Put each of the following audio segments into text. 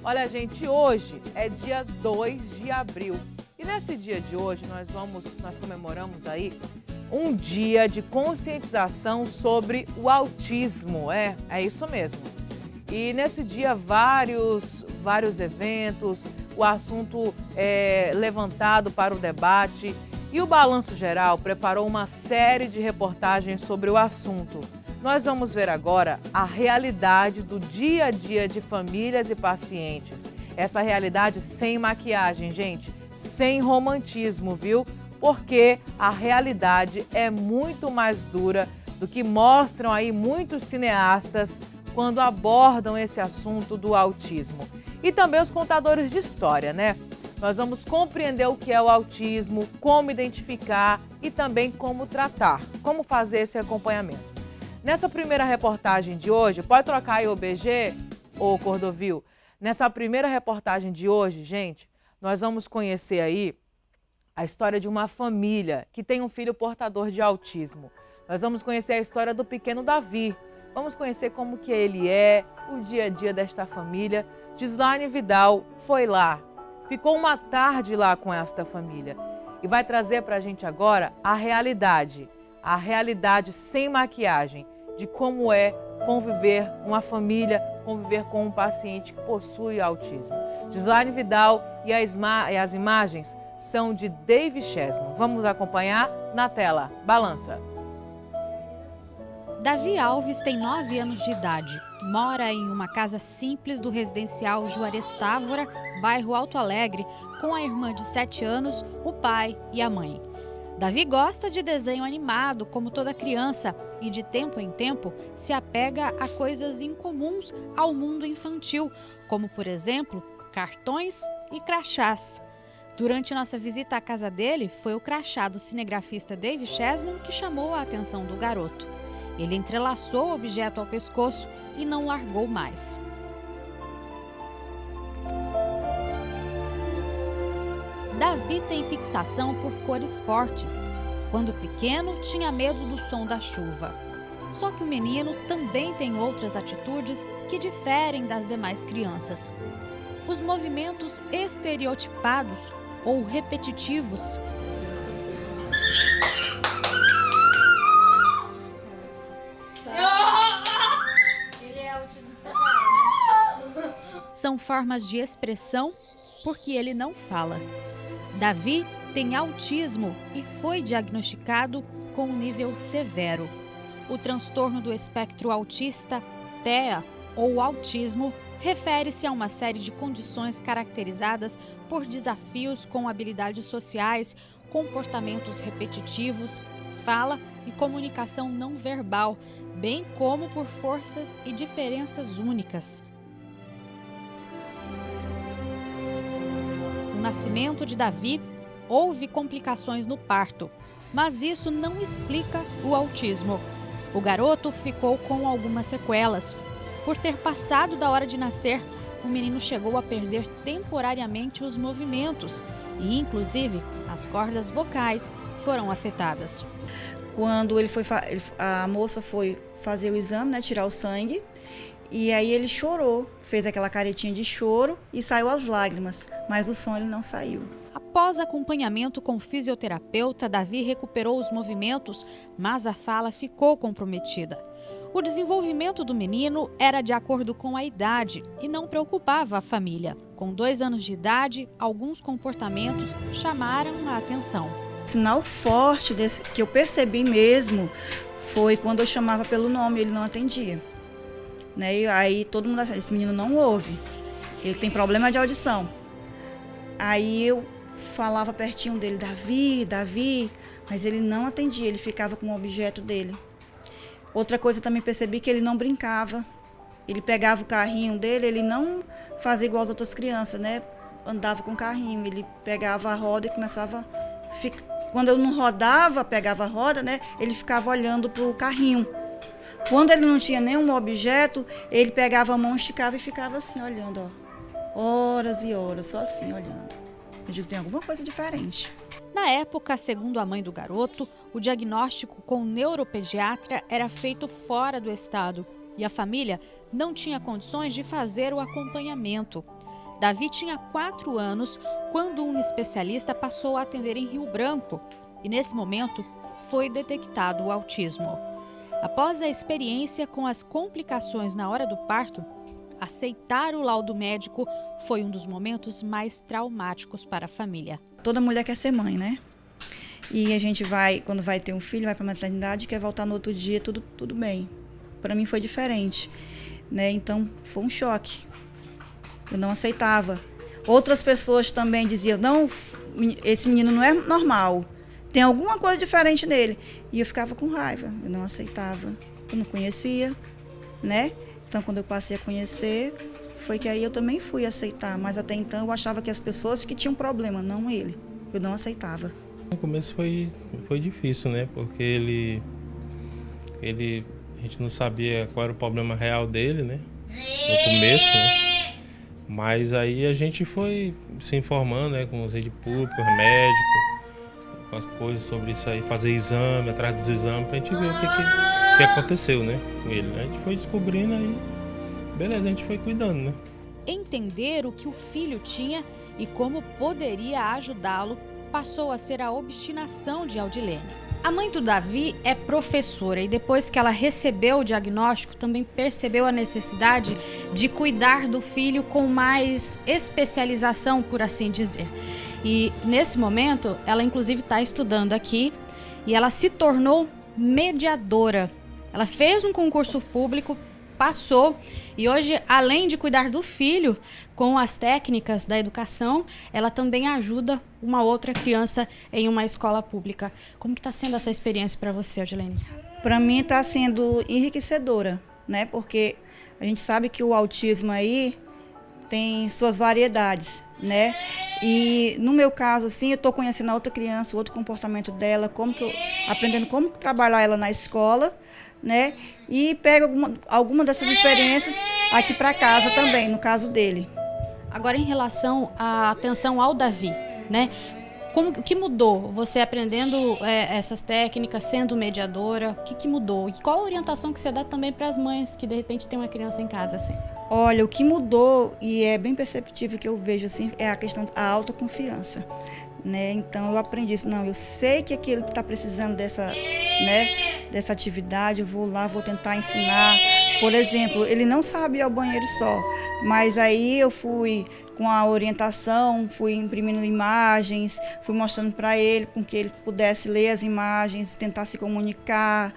Olha, gente, hoje é dia 2 de abril e nesse dia de hoje nós comemoramos aí um dia de conscientização sobre o autismo. É isso mesmo. E nesse dia vários eventos, o assunto é levantado para o debate e o Balanço Geral preparou uma série de reportagens sobre o assunto. Nós vamos ver agora a realidade do dia a dia de famílias e pacientes. Essa realidade sem maquiagem, gente, sem romantismo, viu? Porque a realidade é muito mais dura do que mostram aí muitos cineastas quando abordam esse assunto do autismo. E também os contadores de história, né? Nós vamos compreender o que é o autismo, como identificar e também como tratar, como fazer esse acompanhamento. Nessa primeira reportagem de hoje, pode trocar aí o BG, ô Cordovil? Nessa primeira reportagem de hoje, gente, nós vamos conhecer aí a história de uma família que tem um filho portador de autismo. Nós vamos conhecer a história do pequeno Davi. Vamos conhecer como que ele é, o dia a dia desta família. Gislaine Vidal foi lá, ficou uma tarde lá com esta família e vai trazer para a gente agora a realidade sem maquiagem, de como é conviver uma família, conviver com um paciente que possui autismo. Gislaine Vidal e as imagens são de David Chesman. Vamos acompanhar na tela. Balança. Davi Alves tem 9 anos de idade. Mora em uma casa simples do residencial Juarez Távora, bairro Alto Alegre, com a irmã de 7 anos, o pai e a mãe. Davi gosta de desenho animado, como toda criança, e de tempo em tempo se apega a coisas incomuns ao mundo infantil, como, por exemplo, cartões e crachás. Durante nossa visita à casa dele, foi o crachá do cinegrafista David Chesman que chamou a atenção do garoto. Ele entrelaçou o objeto ao pescoço e não largou mais. Davi tem fixação por cores fortes. Quando pequeno, tinha medo do som da chuva. Só que o menino também tem outras atitudes que diferem das demais crianças. Os movimentos estereotipados ou repetitivos são formas de expressão porque ele não fala. Davi tem autismo e foi diagnosticado com um nível severo. O transtorno do espectro autista, TEA, ou autismo, refere-se a uma série de condições caracterizadas por desafios com habilidades sociais, comportamentos repetitivos, fala e comunicação não verbal, bem como por forças e diferenças únicas. No nascimento de Davi, houve complicações no parto, mas isso não explica o autismo. O garoto ficou com algumas sequelas. Por ter passado da hora de nascer, o menino chegou a perder temporariamente os movimentos e, inclusive, as cordas vocais foram afetadas. Quando a moça foi fazer o exame, né, tirar o sangue, e aí ele chorou, fez aquela caretinha de choro e saiu as lágrimas, mas o som ele não saiu. Após acompanhamento com fisioterapeuta, Davi recuperou os movimentos, mas a fala ficou comprometida. O desenvolvimento do menino era de acordo com a idade e não preocupava a família. Com 2 anos de idade, alguns comportamentos chamaram a atenção. O sinal forte que eu percebi mesmo foi quando eu chamava pelo nome, ele não atendia. Né? E aí todo mundo achava, esse menino não ouve, ele tem problema de audição. Aí eu falava pertinho dele, Davi, Davi, mas ele não atendia, ele ficava com o objeto dele. Outra coisa, eu também percebi que ele não brincava, ele pegava o carrinho dele, ele não fazia igual as outras crianças, né? Andava com o carrinho, ele pegava a roda e começava a ficar. Quando eu não rodava, pegava a roda, né? Ele ficava olhando para o carrinho. Quando ele não tinha nenhum objeto, ele pegava a mão, esticava e ficava assim, olhando, ó, horas e horas, só assim, olhando. Eu digo, tem alguma coisa diferente. Na época, segundo a mãe do garoto, o diagnóstico com o neuropediatra era feito fora do estado e a família não tinha condições de fazer o acompanhamento. Davi tinha 4 anos quando um especialista passou a atender em Rio Branco e, nesse momento, foi detectado o autismo. Após a experiência com as complicações na hora do parto, aceitar o laudo médico foi um dos momentos mais traumáticos para a família. Toda mulher quer ser mãe, né? E a gente vai, quando vai ter um filho, vai para a maternidade, quer voltar no outro dia, tudo bem. Para mim foi diferente, né? Então foi um choque. Eu não aceitava. Outras pessoas também diziam, não, esse menino não é normal, tem alguma coisa diferente nele. E eu ficava com raiva, eu não aceitava, eu não conhecia, né? Então quando eu passei a conhecer, foi que aí eu também fui aceitar, mas até então eu achava que as pessoas que tinham problema, não ele, eu não aceitava. No começo foi difícil, né? Porque a gente não sabia qual era o problema real dele, né? No começo, né? Mas aí a gente foi se informando, né? Com os redes públicos, médicos, com as coisas sobre isso aí, fazer exame, atrás dos exames, pra gente ver o que aconteceu, né? Com ele. A gente foi descobrindo aí, beleza, a gente foi cuidando, né? Entender o que o filho tinha e como poderia ajudá-lo passou a ser a obstinação de Aldilene. A mãe do Davi é professora e depois que ela recebeu o diagnóstico, também percebeu a necessidade de cuidar do filho com mais especialização, por assim dizer. E nesse momento, ela inclusive está estudando aqui e ela se tornou mediadora. Ela fez um concurso público, passou e hoje, além de cuidar do filho com as técnicas da educação, ela também ajuda uma outra criança em uma escola pública. Como que está sendo essa experiência para você, Aldilene? Para mim está sendo enriquecedora, né? Porque a gente sabe que o autismo aí tem suas variedades, né? E no meu caso, assim, eu estou conhecendo a outra criança, o outro comportamento dela, aprendendo como trabalhar ela na escola, né? E pego alguma dessas experiências aqui para casa também, no caso dele. Agora, em relação à atenção ao Davi, né? O que mudou? Você aprendendo essas técnicas, sendo mediadora, o que mudou? E qual a orientação que você dá também para as mães que de repente têm uma criança em casa assim? Olha, o que mudou, e é bem perceptível que eu vejo assim, é a questão da autoconfiança, né? Então eu aprendi isso, não, eu sei que aquele que está precisando dessa atividade, eu vou lá, vou tentar ensinar. Por exemplo, ele não sabe ir ao banheiro só, mas aí eu fui com a orientação, fui imprimindo imagens, fui mostrando para ele, com que ele pudesse ler as imagens, tentar se comunicar,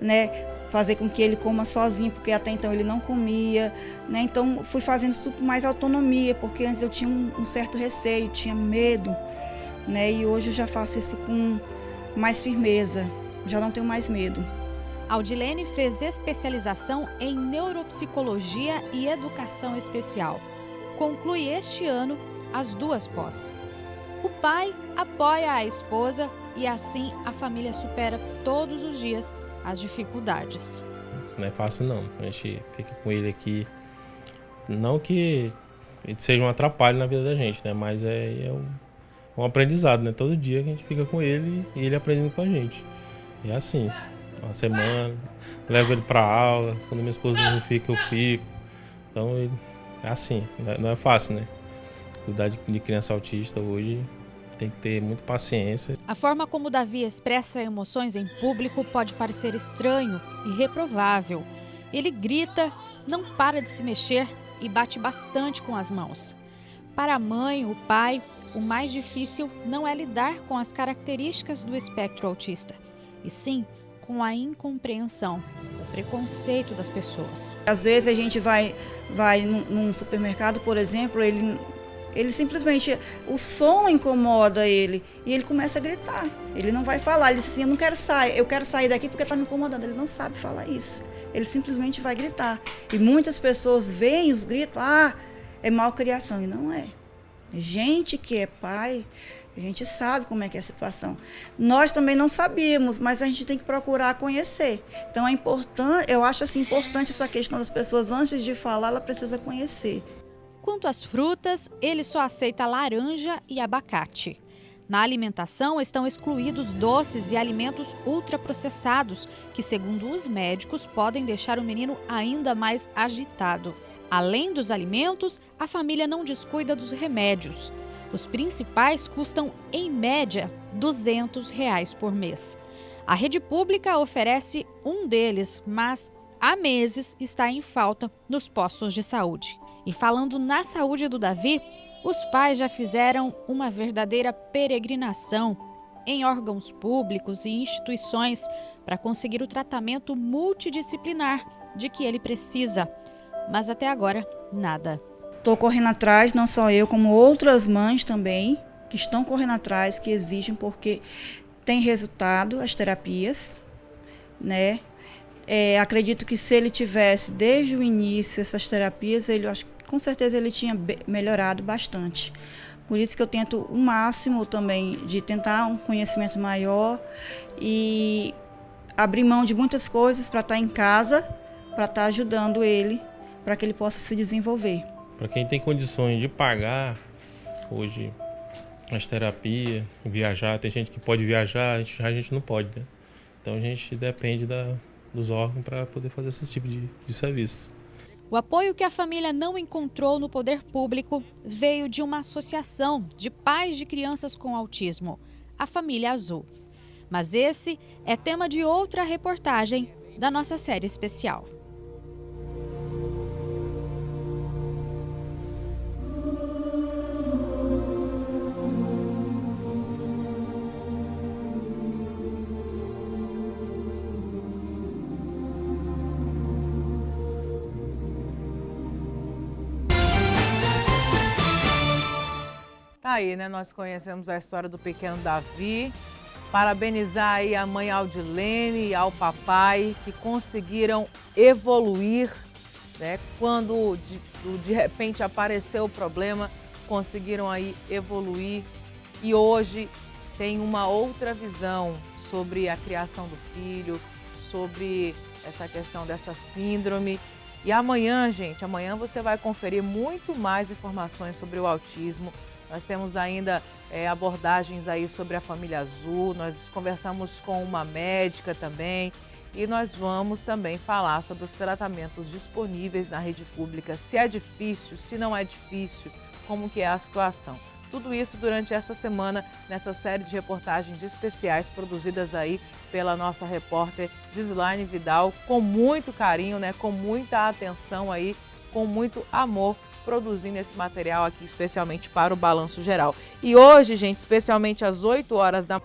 né? Fazer com que ele coma sozinho, porque até então ele não comia, né? Então fui fazendo isso com mais autonomia, porque antes eu tinha um certo receio, tinha medo, né? E hoje eu já faço isso com mais firmeza, já não tenho mais medo. Aldilene fez especialização em neuropsicologia e educação especial. Conclui este ano as 2 pós. O pai apoia a esposa e assim a família supera todos os dias as dificuldades. Não é fácil não, a gente fica com ele aqui, não que ele seja um atrapalho na vida da gente, né? Mas é um aprendizado, né? Todo dia que a gente fica com ele e ele aprendendo com a gente. E é assim, uma semana, levo ele para aula, quando minha esposa não fica, eu fico. Então é assim, não é fácil, né? Cuidar de criança autista hoje tem que ter muita paciência. A forma como Davi expressa emoções em público pode parecer estranho e reprovável. Ele grita, não para de se mexer e bate bastante com as mãos. Para a mãe, o pai, o mais difícil não é lidar com as características do espectro autista, e sim com a incompreensão, o preconceito das pessoas. Às vezes a gente vai num supermercado, por exemplo, ele simplesmente, o som incomoda ele e ele começa a gritar. Ele não vai falar, ele diz assim, eu quero sair daqui porque está me incomodando. Ele não sabe falar isso, ele simplesmente vai gritar. E muitas pessoas veem os gritos, é malcriação, e não é. Gente que é pai, a gente sabe como é que é a situação. Nós também não sabíamos, mas a gente tem que procurar conhecer. Então é importante, eu acho assim, importante essa questão das pessoas, antes de falar, ela precisa conhecer. Quanto às frutas, ele só aceita laranja e abacate. Na alimentação estão excluídos doces e alimentos ultraprocessados, que, segundo os médicos, podem deixar o menino ainda mais agitado. Além dos alimentos, a família não descuida dos remédios. Os principais custam, em média, R$ 200 por mês. A rede pública oferece um deles, mas há meses está em falta nos postos de saúde. E falando na saúde do Davi, os pais já fizeram uma verdadeira peregrinação em órgãos públicos e instituições para conseguir o tratamento multidisciplinar de que ele precisa. Mas até agora, nada. Estou correndo atrás, não só eu, como outras mães também, que estão correndo atrás, que exigem, porque tem resultado as terapias, né? Acredito que se ele tivesse desde o início essas terapias, acho que com certeza ele tinha melhorado bastante. Por isso que eu tento o máximo também de tentar um conhecimento maior e abrir mão de muitas coisas para estar em casa, para estar ajudando ele, para que ele possa se desenvolver. Para quem tem condições de pagar hoje as terapias, viajar, tem gente que pode viajar, a gente não pode, né? Então a gente depende dos órgãos para poder fazer esse tipo de serviço. O apoio que a família não encontrou no poder público veio de uma associação de pais de crianças com autismo, a Família Azul. Mas esse é tema de outra reportagem da nossa série especial. Tá aí, né? Nós conhecemos a história do pequeno Davi. Parabenizar aí a mãe Aldilene e ao papai que conseguiram evoluir, né? Quando de repente apareceu o problema, conseguiram aí evoluir e hoje tem uma outra visão sobre a criação do filho, sobre essa questão dessa síndrome. E amanhã, gente, amanhã você vai conferir muito mais informações sobre o autismo. Nós temos ainda abordagens aí sobre a Família Azul, nós conversamos com uma médica também e nós vamos também falar sobre os tratamentos disponíveis na rede pública, se é difícil, se não é difícil, como que é a situação. Tudo isso durante esta semana, nessa série de reportagens especiais produzidas aí pela nossa repórter Gislaine Vidal, com muito carinho, né, com muita atenção aí, com muito amor, produzindo esse material aqui especialmente para o Balanço Geral. E hoje, gente, especialmente às 8 horas da